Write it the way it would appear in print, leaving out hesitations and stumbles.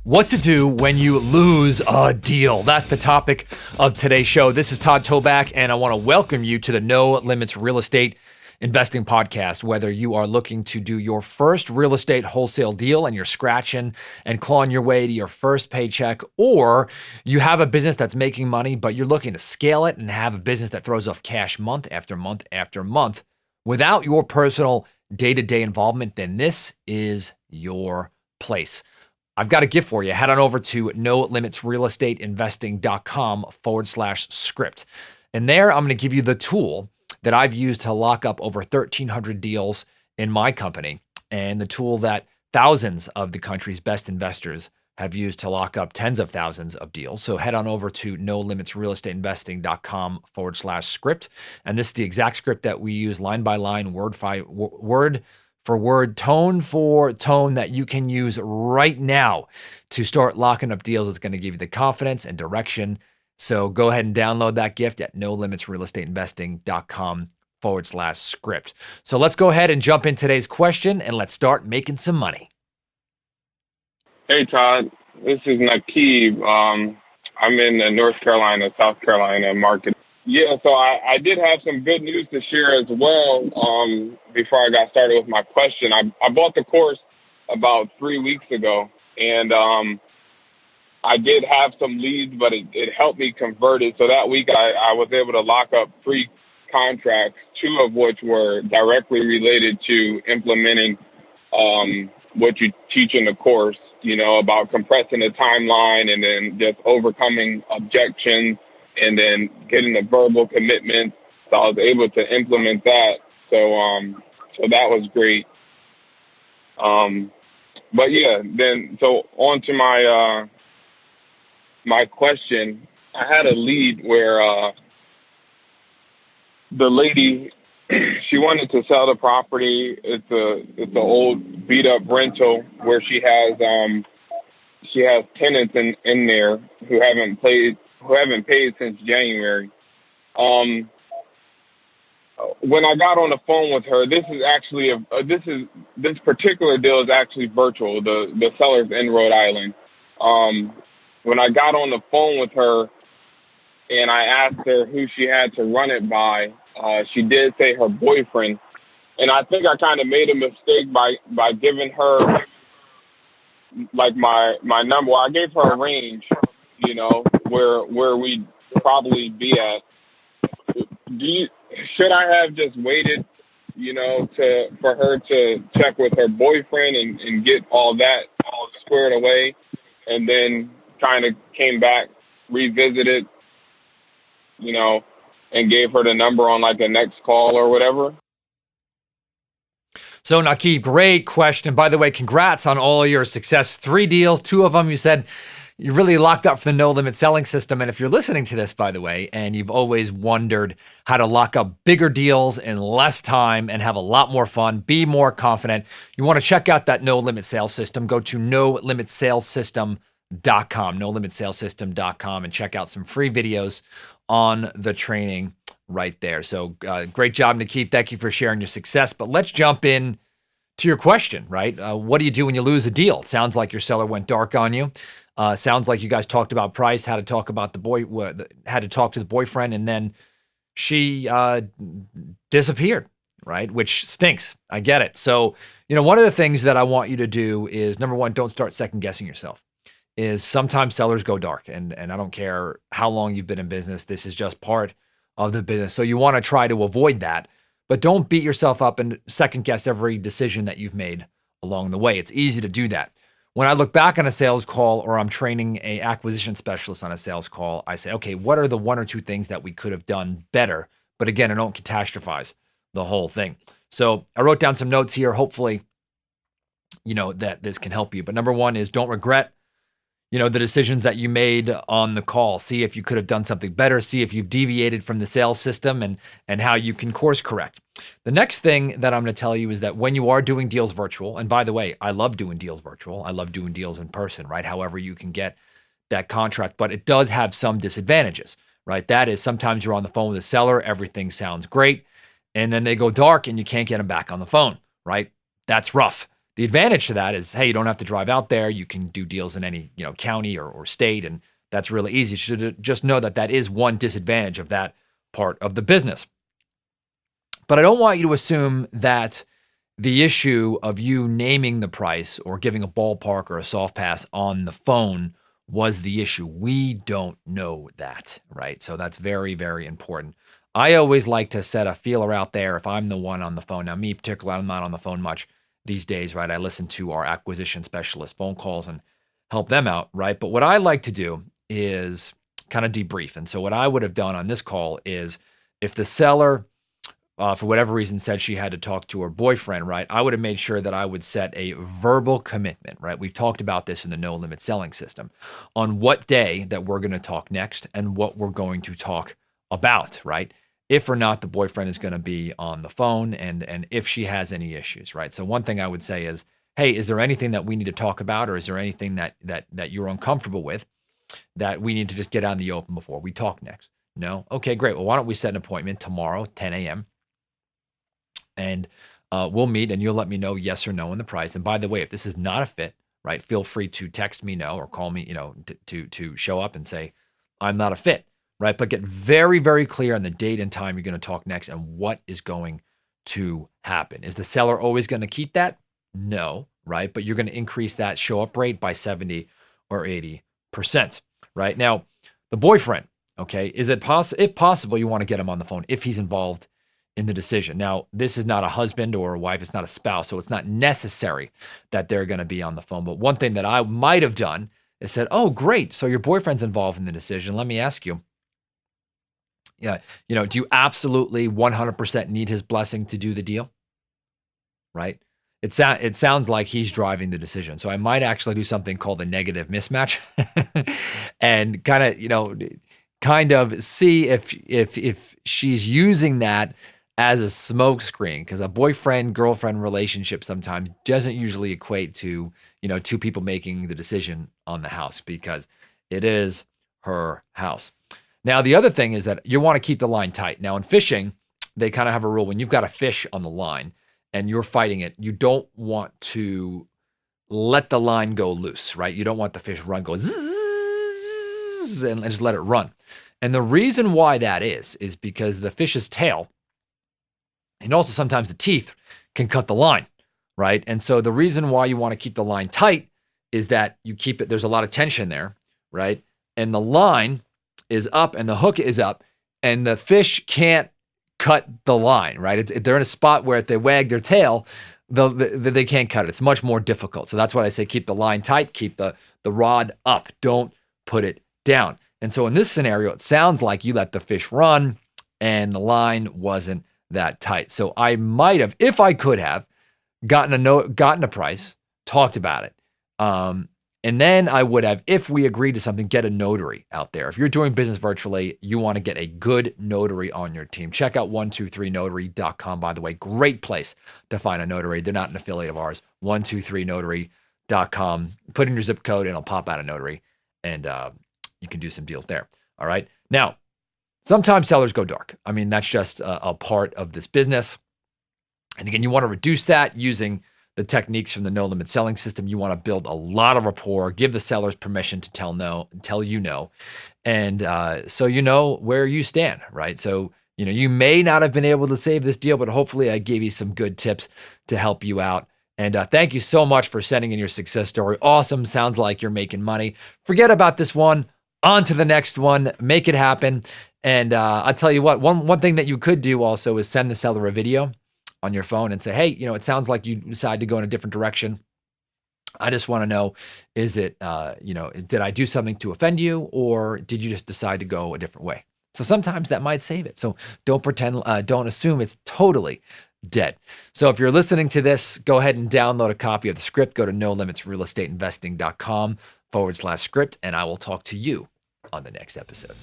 What to do when you lose a deal. That's the topic of today's show. This is Todd Toback, and I want to welcome you to the No Limits Real Estate Investing Podcast. Whether you are looking to do your first real estate wholesale deal and you're scratching and clawing your way to your first paycheck, or you have a business that's making money, but you're looking to scale it and have a business that throws off cash month after month after month without your personal day-to-day involvement, then this is your place. I've got a gift for you. Head on over to nolimitsrealestateInvesting.com/script. And there I'm going to give you the tool that I've used to lock up over 1,300 deals in my company, and the tool that thousands of the country's best investors have used to lock up tens of thousands of deals. So head on over to nolimitsrealestateInvesting.com/script. And this is the exact script that we use line by line, word for word, tone for tone, that you can use right now to start locking up deals. It's going to give you the confidence and direction. So go ahead and download that gift at nolimitsrealestateInvesting.com/script. So let's go ahead and jump in today's question and let's start making some money. Hey, Todd. This is Nakib. I'm in the North Carolina, South Carolina market. Yeah, so I did have some good news to share as well before I got started with my question. I bought the course about 3 weeks ago, and I did have some leads, but it helped me convert it. So that week I was able to lock up 3 contracts, 2 of which were directly related to implementing what you teach in the course, about compressing the timeline and then just overcoming objections and then getting the verbal commitment. So I was able to implement that. So that was great. But yeah, so on to my question. I had a lead where the lady, she wanted to sell the property. It's an old beat up rental where she has tenants in there who haven't paid since January. When I got on the phone with her, this particular deal is actually virtual. The seller's in Rhode Island. When I got on the phone with her and I asked her who she had to run it by, she did say her boyfriend. And I think I kind of made a mistake by giving her like my number. Well, I gave her a range, where we'd probably be at. Should I have just waited, for her to check with her boyfriend and get all squared away, and then kind of came back, revisited, and gave her the number on like the next call or whatever? So Nakib, great question. By the way, congrats on all your success. 3 deals, 2 of them you said you really locked up for the no limit selling system. And if you're listening to this, by the way, and you've always wondered how to lock up bigger deals in less time and have a lot more fun, be more confident, you want to check out that no limit sales system. Go to nolimitssalessystem.com, and check out some free videos on the training right there. So great job, Nakib. Thank you for sharing your success. But let's jump in to your question, right? What do you do when you lose a deal? It sounds like your seller went dark on you. Sounds like you guys talked about price, had to talk about had to talk to the boyfriend, and then she disappeared, right? Which stinks. I get it. So, one of the things that I want you to do is, number one, don't start second guessing yourself. Is sometimes sellers go dark, and I don't care how long you've been in business. This is just part of the business. So you want to try to avoid that, but don't beat yourself up and second guess every decision that you've made along the way. It's easy to do that. When I look back on a sales call, or I'm training a acquisition specialist on a sales call, I say, okay, what are the 1 or 2 things that we could have done better? But again, I don't catastrophize the whole thing. So I wrote down some notes here. Hopefully, that this can help you. But number 1 is don't regret the decisions that you made on the call. See if you could have done something better. See if you've deviated from the sales system and how you can course correct. The next thing that I'm going to tell you is that when you are doing deals virtual, and by the way, I love doing deals virtual. I love doing deals in person, right? However you can get that contract, but it does have some disadvantages, right? That is, sometimes you're on the phone with a seller, everything sounds great, and then they go dark and you can't get them back on the phone, right? That's rough. The advantage to that is, hey, you don't have to drive out there. You can do deals in any, county or state, and that's really easy. You should just know that that is one disadvantage of that part of the business. But I don't want you to assume that the issue of you naming the price or giving a ballpark or a soft pass on the phone was the issue. We don't know that, right? So that's very, very important. I always like to set a feeler out there if I'm the one on the phone. Now, me particularly, I'm not on the phone much these days, right? I listen to our acquisition specialist phone calls and help them out, right? But what I like to do is kind of debrief. And so what I would have done on this call is if the seller, for whatever reason, said she had to talk to her boyfriend, right? I would have made sure that I would set a verbal commitment, right? We've talked about this in the no limit selling system on what day that we're going to talk next and what we're going to talk about, right? If or not the boyfriend is going to be on the phone and if she has any issues, right? So one thing I would say is, hey, is there anything that we need to talk about, or is there anything that you're uncomfortable with that we need to just get out in the open before we talk next? No? Okay, great. Well, why don't we set an appointment tomorrow, 10 a.m., and we'll meet and you'll let me know yes or no in the price. And by the way, if this is not a fit, right, feel free to text me no or call me, to show up and say, I'm not a fit, right? But get very, very clear on the date and time you're going to talk next and what is going to happen. Is the seller always going to keep that? No, right? But you're going to increase that show up rate by 70 or 80%, right? Now, the boyfriend, okay, is it possible? If possible, you want to get him on the phone if he's involved in the decision. Now, this is not a husband or a wife. It's not a spouse. So it's not necessary that they're going to be on the phone. But one thing that I might have done is said, oh, great. So your boyfriend's involved in the decision. Let me ask you, do you absolutely 100% need his blessing to do the deal? Right? It sounds like he's driving the decision. So I might actually do something called a negative mismatch and kind of see if she's using that as a smoke screen, because a boyfriend-girlfriend relationship sometimes doesn't usually equate to, two people making the decision on the house, because it is her house. Now, the other thing is that you want to keep the line tight. Now, in fishing, they kind of have a rule. When you've got a fish on the line and you're fighting it, you don't want to let the line go loose, right? You don't want the fish go zzz and just let it run. And the reason why that is because the fish's tail and also sometimes the teeth can cut the line, right? And so the reason why you want to keep the line tight is that you keep it, there's a lot of tension there, right? And the line is up and the hook is up and the fish can't cut the line, right? They're in a spot where if they wag their tail, they can't cut it. It's much more difficult. So that's why I say keep the line tight, keep the rod up, don't put it down. And so in this scenario, it sounds like you let the fish run and the line wasn't that tight. So I might have, if I could have, gotten a price, talked about it. And then I would have, if we agreed to something, get a notary out there. If you're doing business virtually, you want to get a good notary on your team. Check out 123notary.com, by the way. Great place to find a notary. They're not an affiliate of ours. 123notary.com. Put in your zip code and it'll pop out a notary. And you can do some deals there. All right. Now, sometimes sellers go dark. I mean, that's just a part of this business. And again, you want to reduce that using the techniques from the no limit selling system. You want to build a lot of rapport, give the sellers permission to tell you no. And so you know where you stand, right? So, you may not have been able to save this deal, but hopefully I gave you some good tips to help you out. And thank you so much for sending in your success story. Awesome. Sounds like you're making money. Forget about this one. On to the next one. Make it happen. And I'll tell you what, one thing that you could do also is send the seller a video on your phone and say, hey, it sounds like you decide to go in a different direction. I just want to know, is it, did I do something to offend you, or did you just decide to go a different way? So sometimes that might save it. So don't don't assume it's totally dead. So if you're listening to this, go ahead and download a copy of the script. Go to nolimitsrealestateinvesting.com/script, and I will talk to you on the next episode.